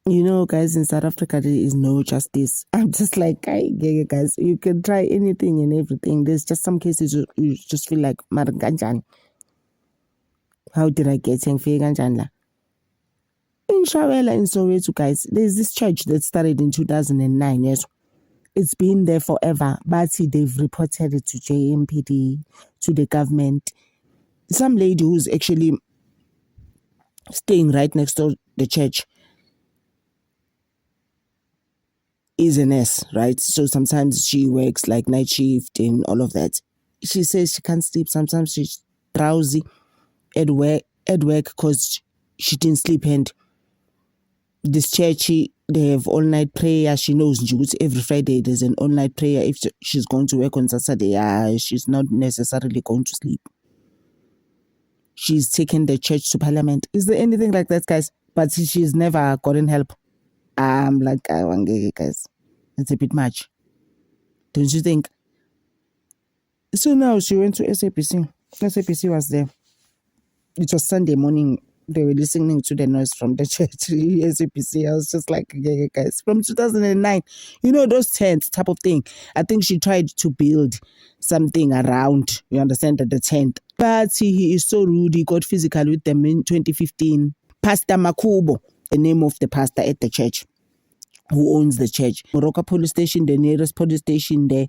You know, guys, in South Africa, there is no justice. I'm just like, guys, you can try anything and everything. There's just some cases you just feel like, Maranganjan. How did I get in Ganjanla? In Shawela, in Soweto, guys, there's this church that started in 2009. Yes, it's been there forever, but they've reported it to JMPD, to the government. Some lady who's actually staying right next to the church is a nurse, right? So sometimes she works like night shift and all of that. She says she can't sleep. Sometimes she's drowsy at work because she didn't sleep. And this church, they have all night prayer. She knows every Friday there's an all night prayer. If she's going to work on Saturday, she's not necessarily going to sleep. She's taken the church to parliament. Is there anything like that, guys? But she's never gotten help. I'm like, guys, it's a bit much. Don't you think? So now she went to SAPC. SAPC was there. It was Sunday morning. They were listening to the noise from the church. SAPC. I was just like, yeah, guys. From 2009, you know, those tents type of thing. I think she tried to build something around, you understand, the tent. But he is so rude. He got physical with them in 2015. Pastor Makubo, the name of the pastor at the church, who owns the church. Moroka police station, the nearest police station there.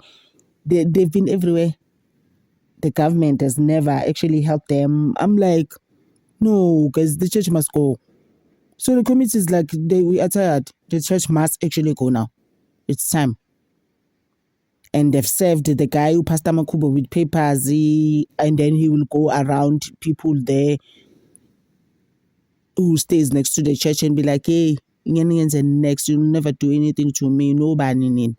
They've been everywhere. The government has never actually helped them. I'm like, no, guys, the church must go. So the committee is like, we are tired. The church must actually go now. It's time. And they've served the guy who Pastor Makubo with papers, and then he will go around people there who stays next to the church and be like, hey, next, you'll never do anything to me, no banning.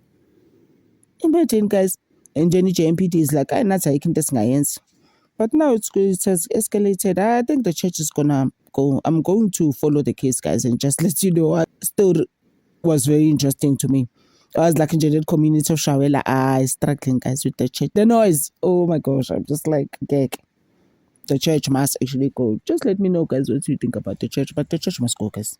Imagine, guys. And Jenny JMPD is like, I'm not taking this guy. But now it has escalated. I think the church is gonna go. I'm going to follow the case, guys, and just let you know what still was very interesting to me. I was like in the community of Shawela, struggling, guys, with the church. The noise. Oh my gosh, I'm just like, gag. The church must actually go. Just let me know, guys, what you think about the church. But the church must go, guys.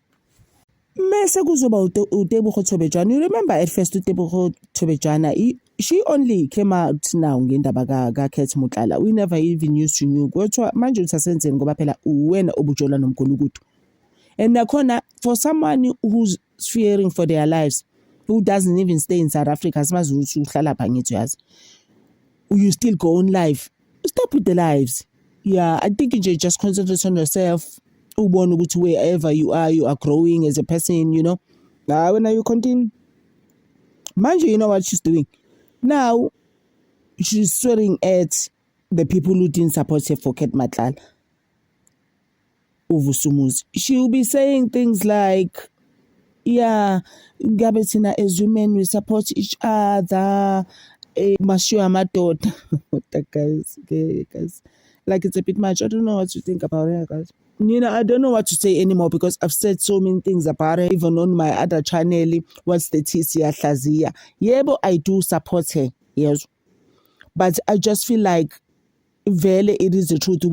Mese kuzoba uTebogo Thobejane. You remember at first uTebogo Thobejane, she only came out now ngendaba kaKethi Motlala. We never even used to know. Kwethiwa manje uthasenzeni ngoba phela uwena obujola nomgulukudu. And nakhona for someone who's fearing for their lives, who doesn't even stay in South Africa, asimazi ukuthi uhlala pha ngithi yazi. You still go on live. Stop with the lives. Yeah, I think you just concentrate on yourself. Wherever you are growing as a person, you know. Now, when you continue, mind you know what she's doing. Now, she's swearing at the people who didn't support her for Ket Matlal. She will be saying things like, yeah, Gabetina, as women, we support each other. Mashua Matot. Guys. Like, it's a bit much. I don't know what you think about her, guys. I don't know what to say anymore because I've said so many things about her, even on my other channel. What's the TC Hlazia? Yeah, but I do support her, yes. But I just feel like, vele, it is the truth.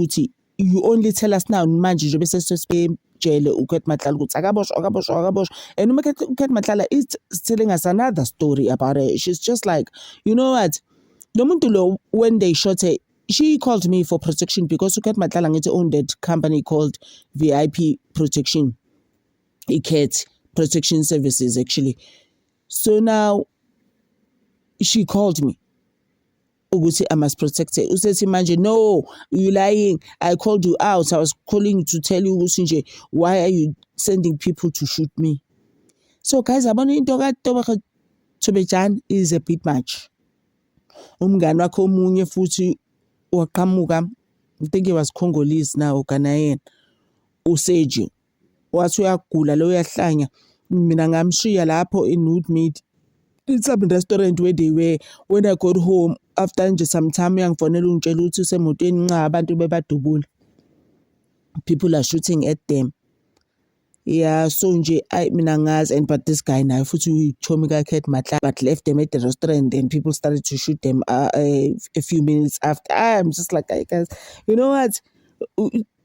You only tell us now, manje njengoba sesijele uKethi Matlala ukuthi akaboshwa. And uKethi Matlala is telling us another story about her. She's just like, you know what? Lo muntu lo, when they shot her, she called me for protection because uKethi Matlala ngithi owned that company called VIP Protection. Iket Protection Services, actually. So now she called me. I must protect her. Usethi manje, no, you lying. I called you out. I was calling you to tell you, why are you sending people to shoot me? So guys, abona into kaTebogo Thobejane is a bit much. Umngani wakhe omunye futhi waqhamuka, I think he was Congolese now, Ghanaian, uSeji. Wathi uyagula lo uyahlanya. Mina ngamshiya lapho in Woodmead. It's a restaurant where they were. When I got home, after nje some time, uyangifonela ungitshela ukuthi usemotweni nqa abantu bebadubula. People are shooting at them. Yeah, so nje mina ngazi, and but this guy now futhi uyichomi kaKethi Matlala, but left them at the restaurant and people started to shoot them a few minutes after. I'm just like, hey guys, you know what?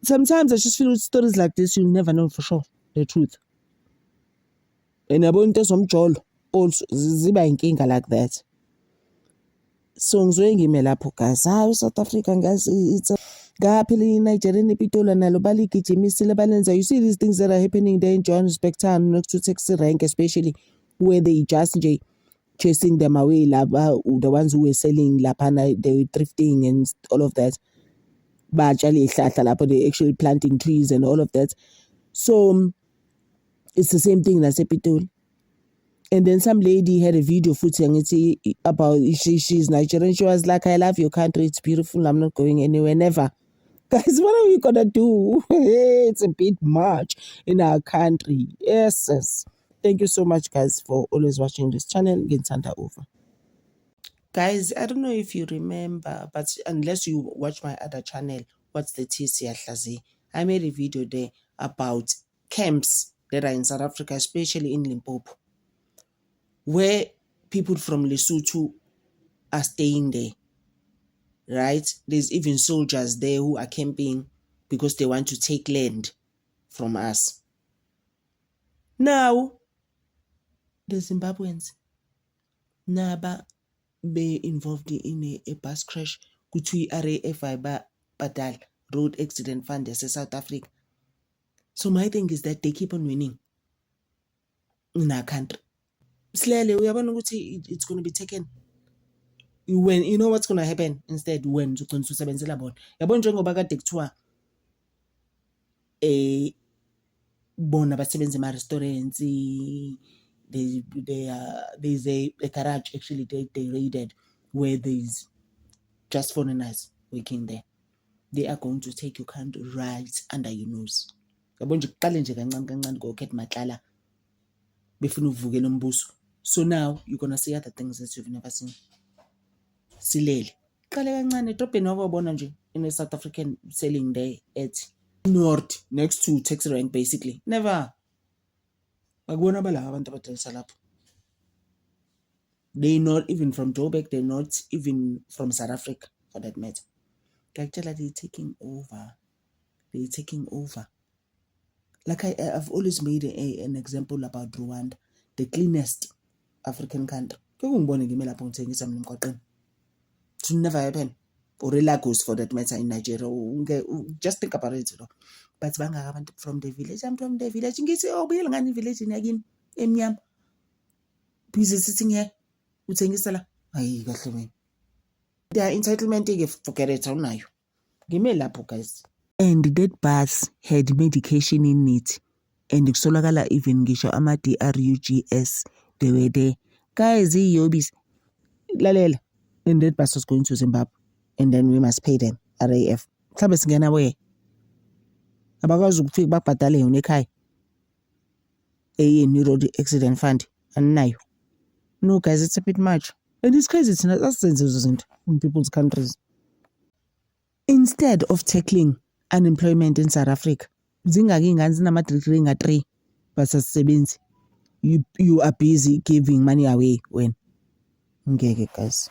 Sometimes I just feel with stories like this, you'll never know for sure the truth. and yabona into ezomjolo also ziba inkinga like that. So ngizoye ngime lapho guys. Hayi South Africa guys, it's ngaphi Nigeria nePitoli nalo baligijimisile balenza. You see these things that are happening there in Johannesburg town next to taxi rank, especially where they just chasing them away, the ones who were selling lapana, they were thrifting and all of that. They actually planting trees and all of that. So it's the same thing as Pitoli. And then some lady had a video footing about she's Nigerian. She was like, I love your country, it's beautiful, I'm not going anywhere, never. Guys, what are we gonna do? It's a bit much in our country. Yes. Thank you so much, guys, for always watching this channel. Ngithanda over. Guys, I don't know if you remember, but unless you watch my other channel, What's the Tea Siyahlaziya, I made a video there about camps that are in South Africa, especially in Limpopo, where people from Lesotho are staying there, right? There's even soldiers there who are camping because they want to take land from us. Now, the Zimbabweans, Naba, be involved in a bus crash kuthiwa i-RAF ayibabhadali road accident fund South Africa. So my thing is that they keep on winning in our country. Slowly, we are going to it's going to be taken. When you know what's going to happen instead, when you sebenzela bona yabona njengoba kade kuthiwa bona basebenza ema-restaurants, there's a garage actually they raided where there's just foreigners working there. They are going to take your country right under your nose. Yabona nje kuqale nje kancane ngokhetha matlala befuna ukuvukela umbuso. So now you're going to see other things that you've never seen. Silele qale kancane edrobheni wakubona nje in a South African selling there at North next to taxi rank basically. Never. Akubona balaba abantu abadayisa lapho. They're not even from Joburg, they're not even from South Africa for that matter. They're taking over. They're taking over. Like I've always made an example about Rwanda, the cleanest African country. It will never happen. Or Lagos for that matter in Nigeria. Just think about it. But from the village, I'm from the village. You say, oh, we're in village in again. Emyam. Busy sitting here. Their entitlement, forget it now. Give me a lap, guys. And that bus had medication in it. And solagala even gisho ama DRUGS. They were there. Guys, yobis. Lalela. And that bus was going to Zimbabwe. And then we must pay them. RAF. Mhlawumbe singena we. Abakwazi ukufika babhadale yona ekhaya. New road accident fund. Aninayo. No guys, it's a bit much. And it's crazy, it's not in people's countries. Instead of tackling unemployment in South Africa, you are busy giving money away when. Okay, guys.